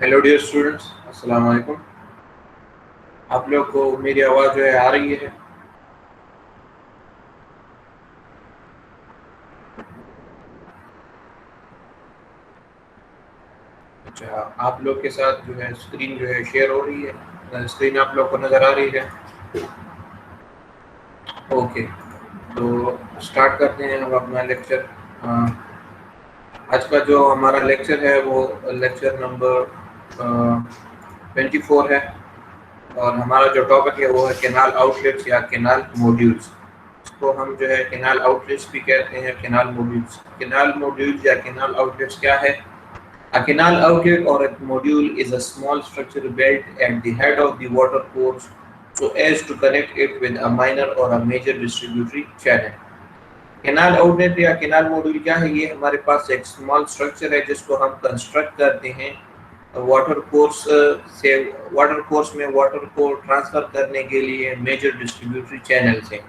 Hello dear students, अस्सलाम वालेकुम। आप लोग को मेरी आवाज़ जो है आ रही है? अच्छा, आप लोग के साथ जो है स्क्रीन जो है शेयर हो रही है? स्क्रीन आप लोग को नज़र आ रही है? ओके, तो स्टार्ट करते हैं हम अपना लेक्चर। आज का जो हमारा लेक्चर है वो लेक्चर नंबर 24 है। और हमारा जो टॉपिक है वो है कैनाल आउटलेट्स या कैनाल मॉड्यूल्स। इसको हम जो है कैनाल आउटलेट्स भी कहते हैं, कैनाल मॉड्यूल्स। कैनाल मॉड्यूल्स या कैनाल आउटलेट्स क्या है? A canal outlet or a module is a small structure built at the head of the water course so as to connect it with a minor or a major distributary channel. Canal outlet या canal module क्या है? ये हमारे पास एक small structure है जिसको हम construct करते हैं वाटर कोर्स से। वाटर कोर्स में वाटर को ट्रांसफर करने के लिए मेजर डिस्ट्रीब्यूटरी चैनल से।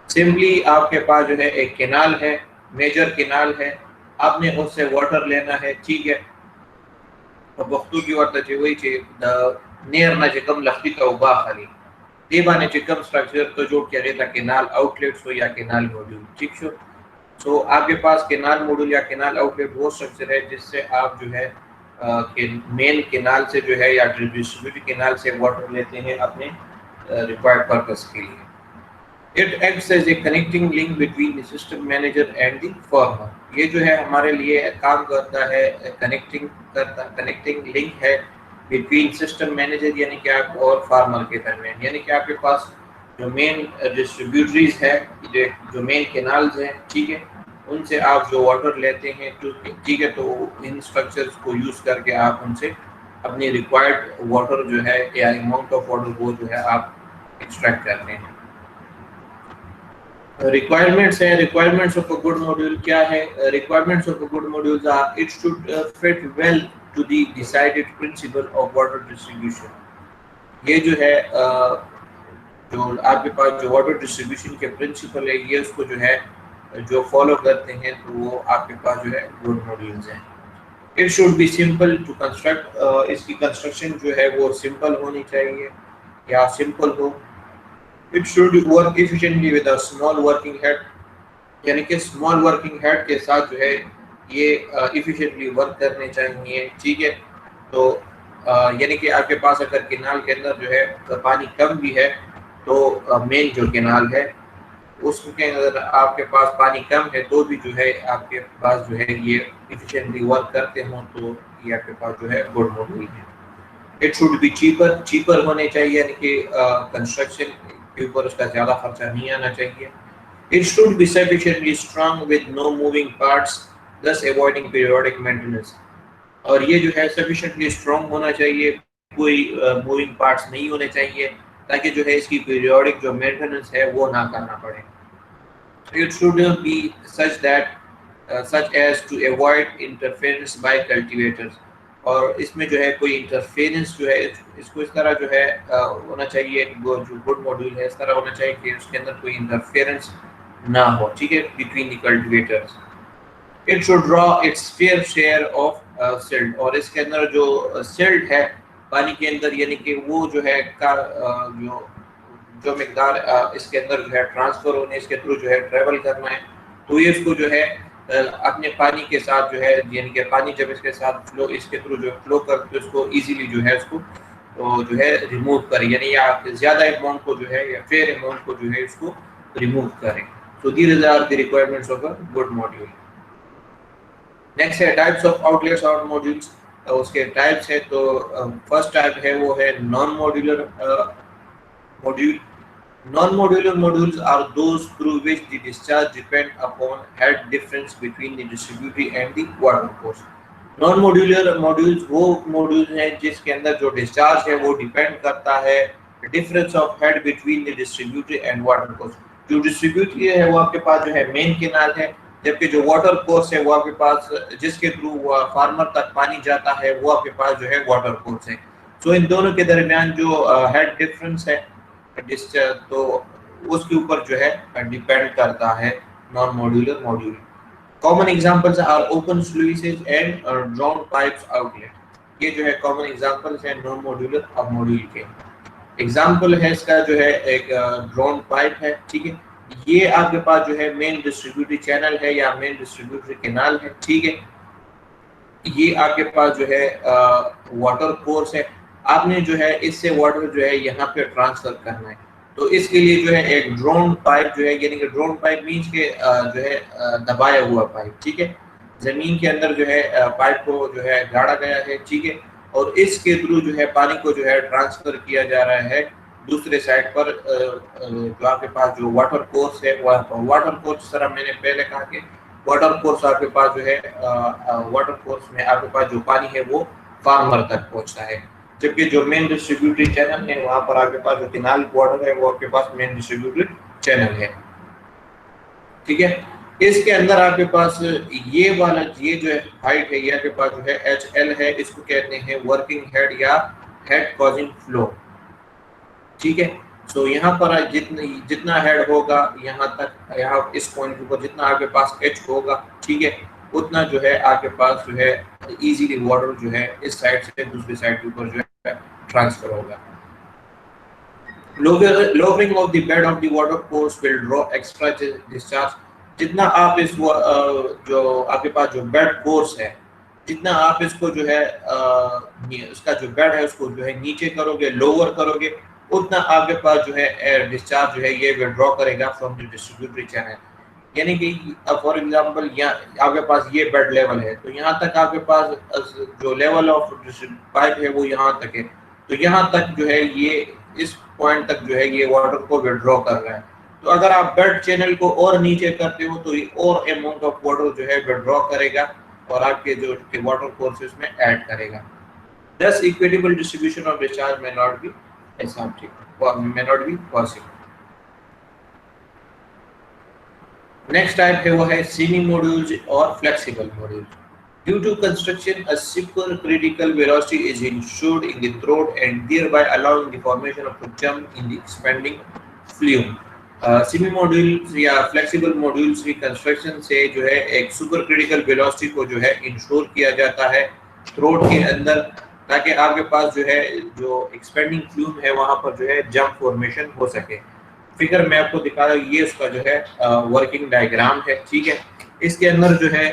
सिंपली आपके पास जो है एक कैनाल है, मेजर कैनाल है, आपने उससे वाटर लेना है, ठीक है। वक्तुकी वरदाची वयचे नेरनाचे कम लफ्तिका उबा खाली देबाने कम स्ट्रक्चर तो जोड़ के रहता कैनाल आउटलेट्स हो या कैनाल मॉड्यूल, ठीक है। सो आपके पास कैनाल मॉड्यूल या कैनाल आउटलेट वो स्ट्रक्चर है जिससे आप जो है मेन कैनाल से जो है या डिस्ट्रीब्यूटेड कैनाल से वाटर लेते हैं अपने रिक्वायर्ड पर्पस के लिए। It acts as a connecting link between the system manager and the farmer. ये जो है हमारे लिए काम करता है, कनेक्टिंग लिंक है बिटवीन सिस्टम मैनेजर यानी कि आप और फार्मर के दरमियान। यानी कि आपके पास जो मेन डिस्ट्रीब्यूटरीज है, जो मेन कैनाल्स हैं, ठीक है, उनसे आप जो वाटर लेते हैं, ठीक है, तो इन स्ट्रक्चर्स को यूज करके आप उनसे अपनी रिक्वायर्ड वाटर जो है या अमाउंट ऑफ वाटर वो जो है आप एक्सट्रैक्ट करते हैं। रिक्वायरमेंट्स है, requirements of a good module क्या है? Requirements of a good modules are it should fit well to the decided principle of water distribution. ये जो है जो आपके पास जो वाटर डिस्ट्रीब्यूशन के प्रिंसिपल है, ये उसको जो है जो फॉलो करते हैं तो वो आपके पास जो है गुड मॉड्यूल्स हैं। It should be simple to construct, इसकी कंस्ट्रक्शन जो है वो सिंपल होनी चाहिए या सिंपल हो। It should work efficiently with a small working head, यानी कि स्मॉल वर्किंग हेड के साथ जो है ये इफिशिएंटली वर्क करने चाहिए, ठीक है। तो यानी कि आपके पास अगर कैनाल के अंदर जो है पानी कम भी है तो मेन जो कैनाल है उसके अंदर आपके पास पानी कम है तो भी जो है आपके पास जो है ये इफिशिएंटली वर्क करते हों तो ये आपके पास जो है गुड मॉड्यूल है। इट शुड बी चीपर होने चाहिए, यानी कि कंस्ट्रक्शन के ऊपर उसका ज़्यादा खर्चा नहीं आना चाहिए। It should be sufficiently strong with no moving parts thus avoiding periodic maintenance. और ये जो है सफिशिएंटली स्ट्रांग होना चाहिए, कोई मूविंग पार्ट्स नहीं होने चाहिए ताकि जो है इसकी पीरियोडिक जो मेंटेनेंस है वो ना करना पड़े। It should B such that such as to avoid interference by cultivators। और इसमें जो है कोई इंटरफेरेंस जो है इसको इस तरह जो है होना चाहिए, वो जो गुड मॉड्यूल है इस तरह होना चाहिए कि उसके अंदर कोई इंटरफेरेंस ना हो, ठीक है, between the cultivators. It should draw it's fair share of silt. और इसके अंदर जो सिल्ट है पानी के अंदर, यानी कि वो जो है जो मिकदार इसके अंदर जो है ट्रांसफर होने, इसके थ्रू जो है ट्रेवल करना है, तो ये इसको जो है अपने पानी के साथ जो है, यानी कि पानी जब इसके साथ फ्लो, इसके थ्रू जो फ्लो करते उसको इजीली जो है उसको तो जो है रिमूव करें, यानी आप ज़्यादा अमाउंट को जो है या फेयर अमाउंट को जो है इसको रिमूव करें। तो these are the requirements of a good module. Next है टाइप्स ऑफ आउटलेट्स और मॉड्यूल्स। उसके टाइप्स है, तो फर्स्ट टाइप है वो है non modular module. Non-modular modules are those through which the discharge depend upon head difference between the distributary and the water course। Non-modular modules वो modules हैं जिसके अंदर जो discharge है वो depend करता है difference of head between the distributary and water course। जो distributary है वो आपके पास जो है main canal है, जबकि जो water course है वो आपके पास जिसके थ्रू फार्मर तक पानी जाता है वो आपके पास जो है water course है। तो इन दोनों के दरमियान जो head difference है तो उसके ऊपर जो है डिपेंड करता है non modular module. Common examples are open sluices and drown pipes outlet. ये जो है कॉमन एग्जांपल्स है नॉन मॉड्यूलर अब मॉड्यूल के। एग्जाम्पल है इसका जो है एक ड्रोन पाइप है, ठीक है। ये आपके पास जो है मेन डिस्ट्रीब्यूटरी चैनल है या मेन डिस्ट्रीब्यूटरी कैनाल है, ठीक है। ये आपके पास जो है वाटर कोर्स है। आपने जो है इससे वाटर जो है यहाँ पे ट्रांसफर करना है, तो इसके लिए जो है एक ड्रोन पाइप जो है, यानी कि ड्रोन पाइप मीन्स के जो है दबाया हुआ पाइप, ठीक है। जमीन के अंदर जो है पाइप को जो है गाड़ा गया है, ठीक है, और इसके थ्रू जो है पानी को जो है ट्रांसफर किया जा रहा है दूसरे साइड पर। जो आपके पास जो वाटर कोर्स है वहाँ पर वाटर कोर्स, सर मैंने पहले कहा कि वाटर कोर्स आपके पास जो है वाटर कोर्स में आपके पास जो पानी है वो फार्मर तक पहुंचता है, जबकि जो मेन डिस्ट्रीब्यूटरी चैनल है वहां पर आपके पास जो कैनाल वाटर है वो आपके पास मेन डिस्ट्रीब्यूटरी चैनल है, ठीक है। इसके अंदर आपके पास ये वाला ये जो है हाइट है, ये आपके पास जो है HL है, इसको कहते हैं वर्किंग हेड या हेड कॉजिंग फ्लो, ठीक है। सो यहाँ पर जितना हेड होगा यहाँ तक, यहाँ इस पॉइंट के ऊपर जितना आपके पास एच होगा, ठीक है, उतना जो है आपके पास जो है इजीली वाटर जो है इस साइड से दूसरी साइड के ऊपर जो है ट्रांसफर होगा। Lowering of the bed of the water course will draw extra discharge। जितना आप इस जो आपके पास जो बेड कोर्स है, जितना आप इसको जो है उसका जो बेड है उसको जो है नीचे करोगे, लोअर करोगे, उतना आपके पास जो है एयर डिस्चार्ज जो है ये विड्रॉ करेगा फ्रॉम द डिस्ट्रीब्यूटरी चैनल। यानी कि फॉर एग्जांपल यहाँ आपके पास ये बेड लेवल है, तो यहाँ तक आपके पास जो लेवल ऑफ पाइप है वो यहाँ तक है, तो यहाँ तक जो है ये इस पॉइंट तक जो है ये वाटर को विड्रॉ कर रहा है। तो अगर आप बेड चैनल को और नीचे करते हो तो ये और अमाउंट ऑफ वाटर जो है विड्रॉ करेगा और आपके जो वाटर कोर्सेस में ऐड करेगा। Thus equitable distribution of discharge may not be possible। Next type है वो है सेमी मॉड्यूल्स और flexible modules. Due to construction, a supercritical velocity is ensured in the throat and thereby allowing the formation of a jump in the expanding flume। Semi modules या flexible modules की construction से जो है एक super critical velocity को जो है ensure किया जाता है थ्रोट के अंदर, ताकि आपके पास जो है जो एक्सपेंडिंग फ्लूम है वहां पर जो है जंप फॉर्मेशन हो सके। फिगर मैं आपको दिखा रहा हूँ, ये उसका जो है वर्किंग डायग्राम है, ठीक है। इसके अंदर जो है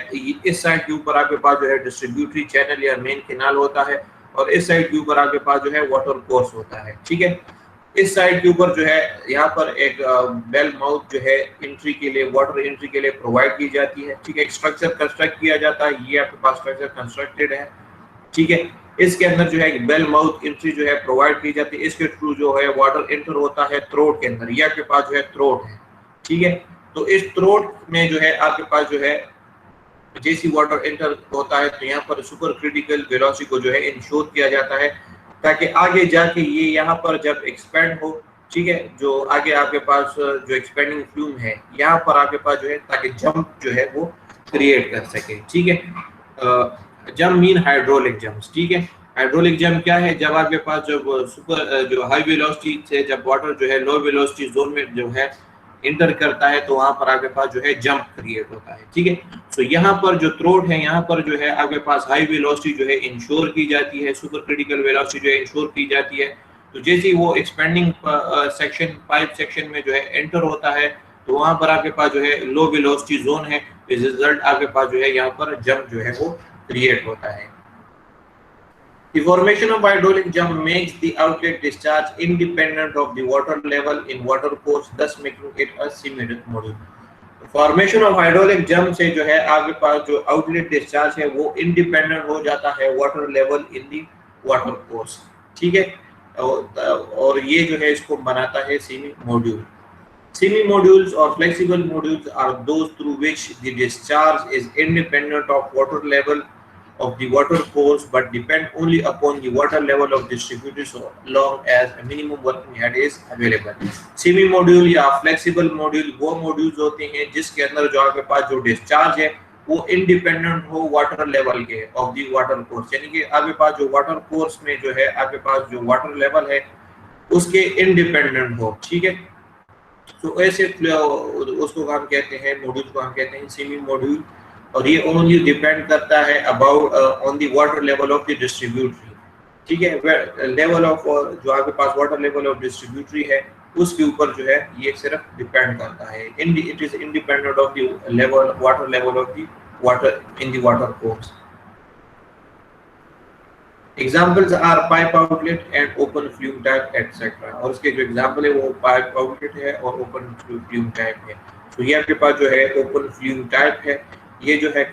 इस साइड के ऊपर आपके पास जो है डिस्ट्रीब्यूटरी चैनल या मेन कैनाल होता है और इस साइड के ऊपर आपके पास जो है वाटर कोर्स होता है, ठीक है। इस साइड के ऊपर जो है यहाँ पर एक बेल माउथ जो है एंट्री के लिए, वाटर एंट्री के लिए प्रोवाइड की जाती है, ठीक है। एक स्ट्रक्चर कंस्ट्रक्ट किया जाता है, ये आपके पास स्ट्रक्चर कंस्ट्रक्टेड है, ठीक है। इसके अंदर जो है एक बेल माउथ एंट्री जो है प्रोवाइड की जाती है, इसके थ्रू जो है वाटर एंटर होता है थ्रोट के अंदर, ये आपके पास जो है थ्रोट है, ठीक है। तो इस थ्रोट में जो है आपके पास जो है जैसी वाटर एंटर होता है तो यहाँ पर सुपर क्रिटिकल वेलोसिटी को जो है इंश्योर किया जाता है, ताकि आगे जाके ये यहाँ पर जब एक्सपेंड हो, ठीक है, जो आगे आपके पास जो एक्सपेंडिंग फ्लूम है यहाँ पर आपके पास जो है ताकि जंप जो है वो क्रिएट कर सके, ठीक है। जंप मीन हाइड्रोलिक जंप्स, ठीक है। हाइड्रोलिक जंप क्या है, जब आपके पास जब सुपर जो हाई वेलोसिटी से जब वाटर जो है लो वेलोसिटी जोन में जो है इंटर करता है तो वहां पर आपके पास जो है जंप क्रिएट होता है, ठीक है। सो यहाँ पर जो थ्रोट है यहाँ पर जो है आपके पास हाई वेलोसिटी जो है इंश्योर की जाती है, सुपर क्रिटिकल वेलोसिटी जो है इंश्योर की जाती है। तो जैसे ही वो एक्सपेंडिंग सेक्शन पाइप सेक्शन में जो है एंटर होता है तो वहां पर आपके पास जो है लो वेलोसिटी जोन है, इस रिजल्ट आपके पास जो है यहाँ पर जंप जो है वो क्रिएट होता है। The formation of hydraulic jump makes the outlet discharge independent of the water level in water course, thus making it a semi module। Formation of hydraulic jump से जो है आपके पास जो आउटलेट डिस्चार्ज है वो इंडिपेंडेंट हो जाता है water level in the water course, ठीक है। और ये जो है इसको बनाता है semi module. Semi modules or flexible modules are those through which the discharge is independent of water level of the water course but depend only upon the water level of distributed so long as a minimum working head is available। Semi module या flexible module वो modules होते हैं जिसके अंदर जो आपके पास जो discharge है वो independent हो water level के of the water course, यानी कि आपके पास जो water course में जो है आपके पास जो water level है उसके independent हो, ठीक है। तो ऐसे उसको हम कहते हैं मॉड्यूल को हम कहते हैं सेमी मॉड्यूल। और ये ओनली डिपेंड करता है about on the water level of the distributary. ठीक है, लेवल ऑफ जो आपके पास वाटर लेवल ऑफ डिस्ट्रीब्यूटरी है उसके ऊपर जो है ये सिर्फ डिपेंड करता है। It is independent of the level water level of the water in the water course. Examples are pipe outlet and open flume type etcetera. और उसके जो एग्जाम्पल है वो पाइप आउटलेट है और ओपन फ्लूम टाइप है। तो ये आपके पास जो है ओपन फ्लूम टाइप है, ये जो है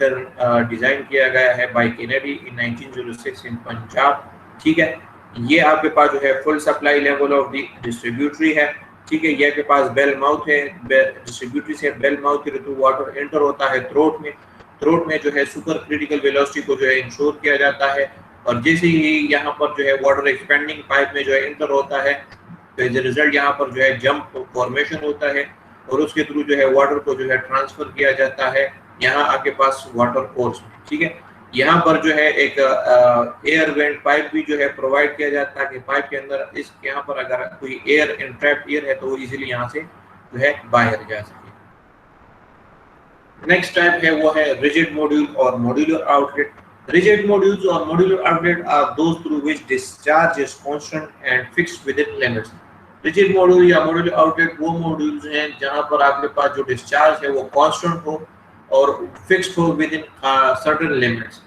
डिजाइन किया गया है बाय केनेडी इन 1906 इन पंजाब। ठीक है, ये आपके पास जो है full supply level of the distributary है। ठीक है, ये आपके पास बेल माउथ है, डिस्ट्रीब्यूटरी से बेल माउथ के थ्रू वाटर एंटर होता है थ्रोट में। थ्रोट में जो है सुपर क्रिटिकल वेलोसिटी को जो है इंश्योर किया जाता है, और जैसे ही यहाँ पर जो है वाटर एक्सपेंडिंग पाइप में जो है एंटर होता है तो एज ए रिजल्ट यहाँ पर जो है जंप फॉर्मेशन होता है और उसके थ्रू जो है वाटर को जो है ट्रांसफर किया जाता है यहाँ आपके पास वाटर कोर्स में। ठीक है, यहाँ पर जो है एक एयर वेंट पाइप भी जो है प्रोवाइड किया जाता है कि पाइप के अंदर इस यहाँ पर अगर कोई एयर इंट्रैप्ड एयर है तो वो इजीली यहाँ से जो है बाहर जा सके। नेक्स्ट टाइप है वो है रिजिड मॉड्यूल और modular outlet. Rigid modules or modular outlet are those through which discharge is constant and fixed within limits. Rigid module या modular outlet वो modules हैं जहाँ पर आपके पास जो discharge है वो constant हो और fixed हो within certain limits,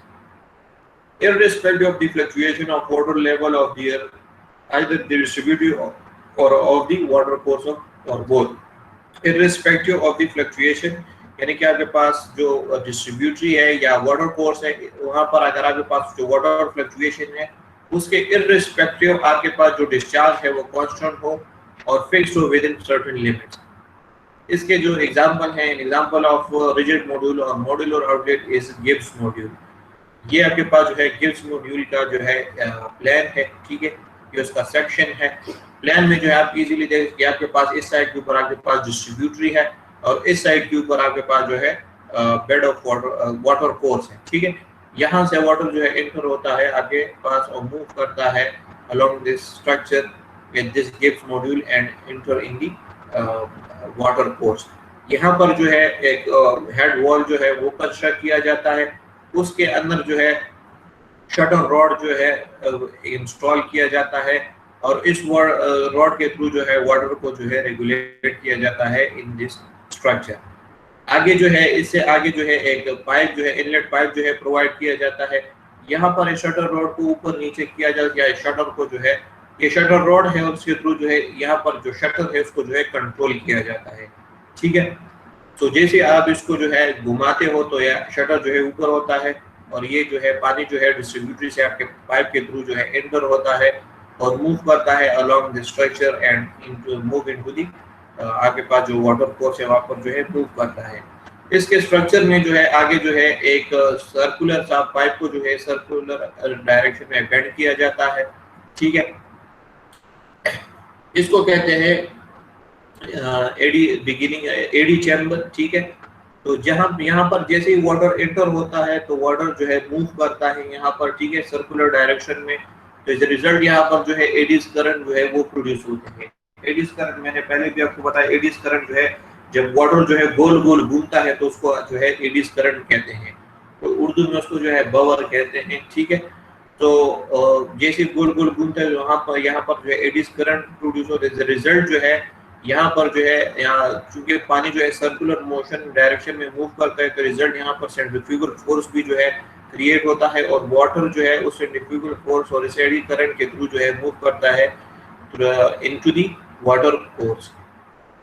irrespective of the fluctuation of water level of the air, either the distributive or of the water course or both. Irrespective of the fluctuation यानी कि आपके पास जो डिस्ट्रीब्यूटरी है या वाटर कोर्स है वहां पर अगर आपके पास जो वाटर फ्लक्चुएशन है उसके इररिस्पेक्टिव आपके पास जो डिस्चार्ज है वो कांस्टेंट हो और फिक्स्ड हो विद इन सर्टेन लिमिट्स। इसके जो एग्जांपल हैं, एग्जांपल ऑफ रिजिड मॉड्यूल और modular outlet is Gibbs module. ये आपके पास जो है गिब्स मॉड्यूल का जो है प्लान है। ठीक है, ये उसका सेक्शन है। प्लान में जो है आप इजीली देख कि आपके पास इस साइड के ऊपर आपके पास डिस्ट्रीब्यूटरी है और इस साइड के ऊपर आपके पास जो है बेड ऑफ वाटर कोर्स है। ठीक है, यहाँ से वाटर जो है एंटर होता है आपके पास और मूव करता है along this structure with this Gibbs module and enter in the water course. यहाँ पर जो है एक हेड वॉल जो है वो कंस्ट्रक्ट किया जाता है, उसके अंदर जो है शटर रॉड जो है इंस्टॉल किया जाता है और इस रॉड के थ्रू जो है वाटर को जो है रेगुलेट किया जाता है इन दिस स्ट्रक्चर। आगे जो है इससे आगे जो है एक पाइप जो है इनलेट पाइप जो है प्रोवाइड किया जाता है। यहाँ पर शटर रॉड को ऊपर नीचे किया जाता है, शटर को जो है ये शटर रॉड है उसके थ्रू जो है यहाँ पर जो शटर है उसको जो है कंट्रोल किया जाता है। ठीक है, तो जैसे आप इसको जो है घुमाते हो तो यह शटर जो है ऊपर होता है और ये जो है पानी जो है डिस्ट्रीब्यूटरी से आपके पाइप के थ्रू जो है एंटर होता है और मूव करता है along the structure and into move into the आपके पास जो वाटर कोर्स है वहां पर जो है मूव करता है। इसके स्ट्रक्चर में जो है आगे जो है एक सर्कुलर सा पाइप को जो है सर्कुलर डायरेक्शन में बेंड किया जाता है। ठीक है, इसको कहते हैं एडी बिगिनिंग एडी चैम्बर। ठीक है, तो जहां यहाँ पर जैसे ही वाटर एंटर होता है तो वाटर जो है मूव करता है यहाँ पर। ठीक है, सर्कुलर डायरेक्शन में। तो एज रिजल्ट यहाँ पर जो है एडीज करंट जो है वो प्रोड्यूस होते हैं। एडीज करंट मैंने पहले भी आपको बताया, एडीज करंट जो है जब वाटर जो है गोल गोल घूमता है तो उसको जो है एडीज करंट कहते हैं, तो उर्दू में उसको जो है बवर कहते हैं। ठीक है, तो जैसे गोल गोल घूमता है वहां पर यहाँ पर जो है एडीज करंट प्रोड्यूस होते हैं। रिजल्ट जो है यहाँ पर जो है यहाँ चूंकि पानी जो है सर्कुलर मोशन डायरेक्शन में मूव करता है तो रिजल्ट यहाँ पर सेंट्रीफ्यूगल फोर्स भी जो है क्रिएट होता है और वाटर जो है उस सेंट्रीफ्यूगल फोर्स और इस एडी करंट के थ्रू जो है मूव करता है इनटू दी वाटर कोर्स।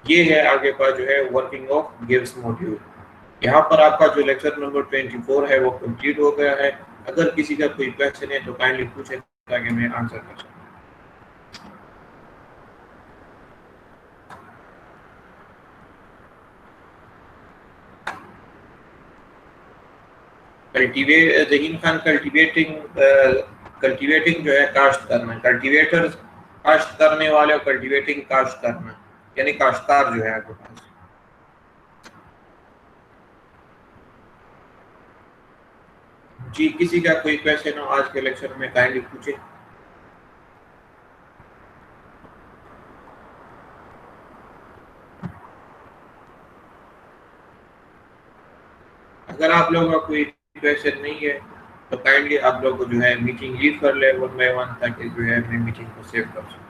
ये है आगे पास जो है वर्किंग ऑफ गिब्स मॉड्यूल। यहाँ पर आपका जो लेक्चर नंबर 24 है वो कंप्लीट हो गया है। अगर किसी का कोई क्वेश्चन है तो काइंडली पूछे ताकि मैं आंसर कर सकूं। कल्टीवेट जहीन खान कल्टीवेटिंग जो है काश्त करना, कल्टीवेटर काश्त करने वाले और कल्टीवेटिंग काश्त करना यानी काश्तकार जो है आपके पास। जी, किसी का कोई क्वेश्चन हो आज के लेक्चर में काइंडली पूछे। अगर अगर आप लोगों का कोई क्वेश्चन नहीं है तो काइंडली आप लोग जो है मीटिंग लीव कर ले वन बाय वन, ताकि जो है मैं मीटिंग को सेव कर सकूँ।